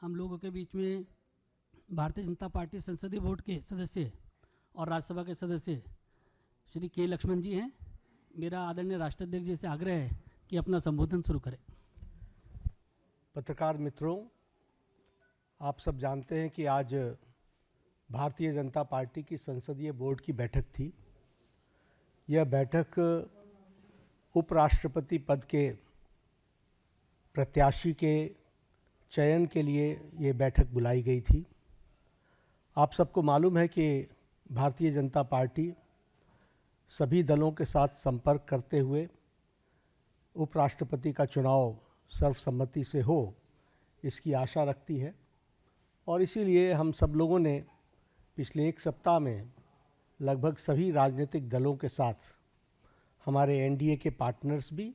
हम लोगों के बीच में भारतीय जनता पार्टी संसदीय बोर्ड के सदस्य और राज्यसभा के सदस्य श्री के लक्ष्मण जी हैं। मेरा आदरणीय राष्ट्राध्यक्ष जी से आग्रह है कि अपना संबोधन शुरू करें। पत्रकार मित्रों, आप सब जानते हैं कि आज भारतीय जनता पार्टी की संसदीय बोर्ड की बैठक थी। यह बैठक उपराष्ट्रपति पद के प्रत्याशी के चयन के लिए ये बैठक बुलाई गई थी। आप सबको मालूम है कि भारतीय जनता पार्टी सभी दलों के साथ संपर्क करते हुए उपराष्ट्रपति का चुनाव सर्वसम्मति से हो, इसकी आशा रखती है। और इसीलिए हम सब लोगों ने पिछले एक सप्ताह में लगभग सभी राजनीतिक दलों के साथ, हमारे एनडीए के पार्टनर्स भी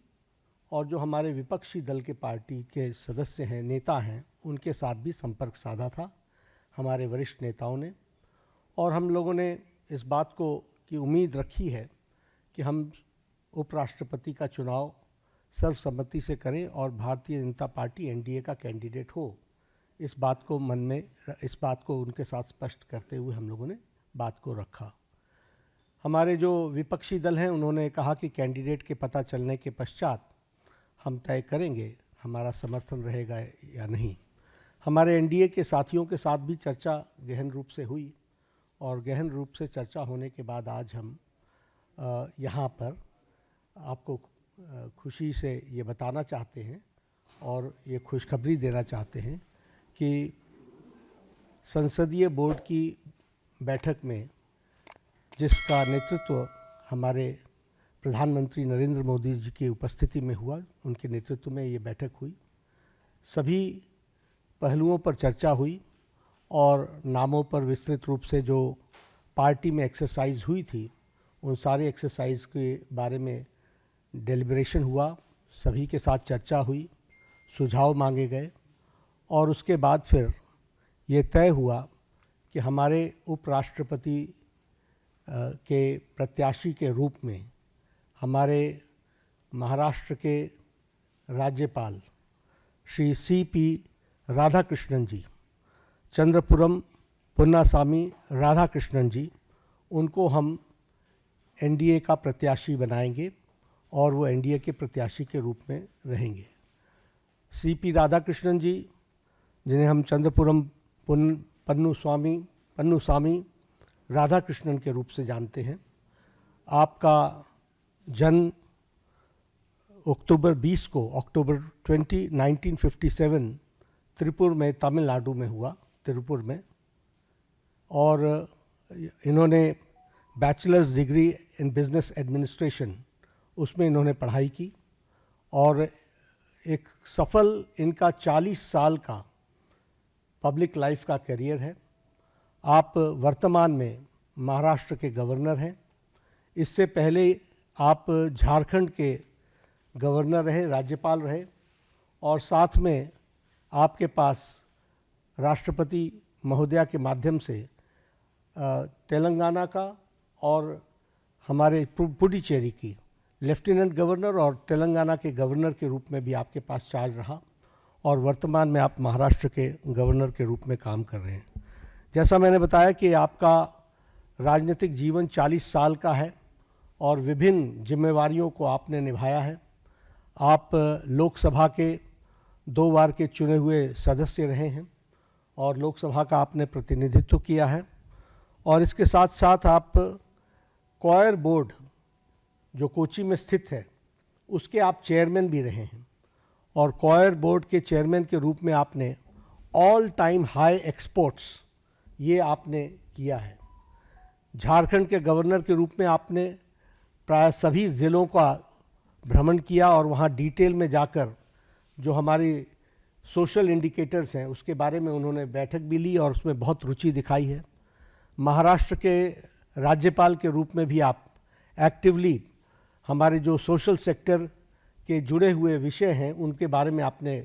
और जो हमारे विपक्षी दल के पार्टी के सदस्य हैं, नेता हैं, उनके साथ भी संपर्क साधा था हमारे वरिष्ठ नेताओं ने। और हम लोगों ने इस बात को की उम्मीद रखी है कि हम उपराष्ट्रपति का चुनाव सर्वसम्मति से करें और भारतीय जनता पार्टी एनडीए का कैंडिडेट हो। इस बात को उनके साथ स्पष्ट करते हुए हम लोगों ने बात को रखा। हमारे जो विपक्षी दल हैं, उन्होंने कहा कि कैंडिडेट के पता चलने के पश्चात हम तय करेंगे हमारा समर्थन रहेगा या नहीं। हमारे एनडीए के साथियों के साथ भी चर्चा गहन रूप से हुई और गहन रूप से चर्चा होने के बाद आज हम यहाँ पर आपको खुशी से ये बताना चाहते हैं और ये खुशखबरी देना चाहते हैं कि संसदीय बोर्ड की बैठक में जिसका नेतृत्व हमारे प्रधानमंत्री नरेंद्र मोदी जी की उपस्थिति में हुआ, उनके नेतृत्व में ये बैठक हुई। सभी पहलुओं पर चर्चा हुई और नामों पर विस्तृत रूप से जो पार्टी में एक्सरसाइज हुई थी, उन सारे एक्सरसाइज के बारे में डेलिब्रेशन हुआ, सभी के साथ चर्चा हुई, सुझाव मांगे गए और उसके बाद फिर ये तय हुआ कि हमारे उपराष्ट्रपति के प्रत्याशी के रूप में हमारे महाराष्ट्र के राज्यपाल श्री सीपी राधाकृष्णन जी, चंद्रपुरम पुन्नासामी राधाकृष्णन जी, उनको हम एनडीए का प्रत्याशी बनाएंगे और वो एनडीए के प्रत्याशी के रूप में रहेंगे। सीपी राधाकृष्णन जी, जिन्हें हम चंद्रपुरम पन्नुसामी राधाकृष्णन के रूप से जानते हैं, आपका जन्म अक्टूबर 20 1957 त्रिपुर में, तमिलनाडु में हुआ, तिरुपुर में। और इन्होंने bachelors degree in business administration, उसमें इन्होंने पढ़ाई की और एक सफल इनका 40 साल का पब्लिक लाइफ का करियर है। आप वर्तमान में महाराष्ट्र के गवर्नर हैं। इससे पहले आप झारखंड के गवर्नर रहे, राज्यपाल रहे और साथ में आपके पास राष्ट्रपति महोदया के माध्यम से तेलंगाना का और हमारे पुडुचेरी की लेफ्टिनेंट गवर्नर और तेलंगाना के गवर्नर के रूप में भी आपके पास चार्ज रहा और वर्तमान में आप महाराष्ट्र के गवर्नर के रूप में काम कर रहे हैं। जैसा मैंने बताया कि आपका राजनीतिक जीवन 40 साल का है और विभिन्न जिम्मेवारियों को आपने निभाया है। आप लोकसभा के 2 बार के चुने हुए सदस्य रहे हैं और लोकसभा का आपने प्रतिनिधित्व किया है और इसके साथ साथ आप कॉयर बोर्ड जो कोची में स्थित है, उसके आप चेयरमैन भी रहे हैं और कॉयर बोर्ड के चेयरमैन के रूप में आपने ऑल टाइम हाई एक्सपोर्ट्स ये आपने किया है। झारखंड के गवर्नर के रूप में आपने प्राय सभी ज़िलों का भ्रमण किया और वहाँ डिटेल में जाकर जो हमारी सोशल इंडिकेटर्स हैं उसके बारे में उन्होंने बैठक भी ली और उसमें बहुत रुचि दिखाई है। महाराष्ट्र के राज्यपाल के रूप में भी आप एक्टिवली हमारे जो सोशल सेक्टर के जुड़े हुए विषय हैं उनके बारे में आपने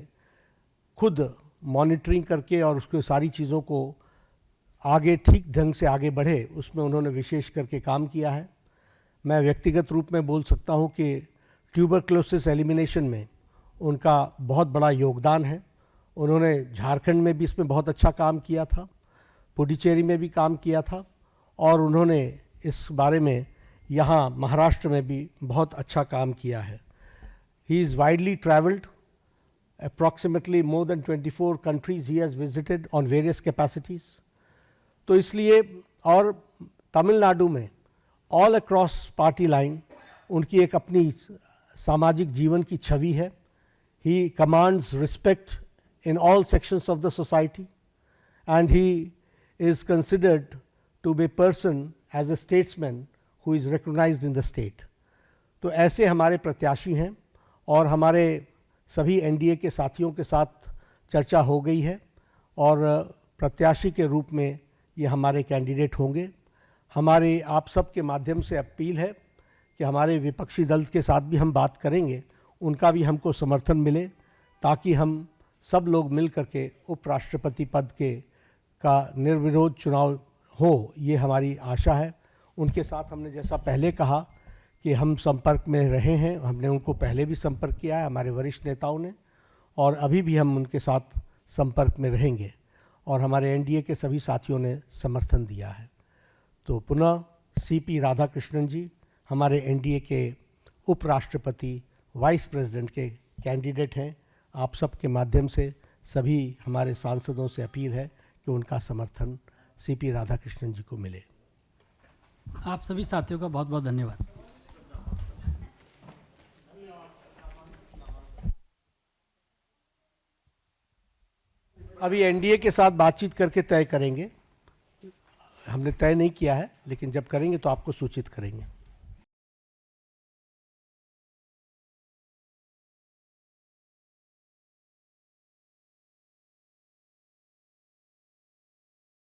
खुद मॉनिटरिंग करके और उसके सारी चीज़ों को आगे ठीक ढंग से आगे बढ़े, उसमें उन्होंने विशेष करके काम किया है। मैं व्यक्तिगत रूप में बोल सकता हूं कि ट्यूबरक्लोसिस एलिमिनेशन में उनका बहुत बड़ा योगदान है उन्होंने झारखंड में भी इसमें बहुत अच्छा काम किया था, पुडुचेरी में भी काम किया था, और उन्होंने इस बारे में यहाँ महाराष्ट्र में भी बहुत अच्छा काम किया है. He is widely traveled, approximately more than 24 countries he has visited on various capacities. तो इसलिए, और तमिलनाडु में ऑल अक्रॉस पार्टी लाइन उनकी एक अपनी सामाजिक जीवन की छवि है. He commands respect in all sections of the society, and he is considered to be a person as a statesman who is recognized in the state. तो ऐसे हमारे प्रत्याशी हैं, और हमारे सभी एनडीए के साथियों के साथ चर्चा हो गई है, और प्रत्याशी के रूप में ये हमारे कैंडिडेट होंगे. हमारे आप सब के माध्यम से अपील है कि हमारे विपक्षी दल के साथ भी हम बात करेंगे, उनका भी हमको समर्थन मिले, ताकि हम सब लोग मिल करके उपराष्ट्रपति पद का निर्विरोध चुनाव हो, ये हमारी आशा है. उनके साथ हमने जैसा पहले कहा कि हम संपर्क में रहे हैं, हमने उनको पहले भी संपर्क किया है, हमारे वरिष्ठ नेताओं ने, और अभी भी हम उनके साथ संपर्क में रहेंगे, और हमारे एनडीए के सभी साथियों ने समर्थन दिया है. तो पुनः सीपी राधाकृष्णन जी हमारे एनडीए के उपराष्ट्रपति वाइस प्रेसिडेंट के कैंडिडेट हैं. आप सब के माध्यम से सभी हमारे सांसदों से अपील है कि उनका समर्थन सीपी राधाकृष्णन जी को मिले. आप सभी साथियों का बहुत बहुत धन्यवाद. अभी एनडीए के साथ बातचीत करके तय करेंगे, हमने तय नहीं किया है, लेकिन जब करेंगे तो आपको सूचित करेंगे.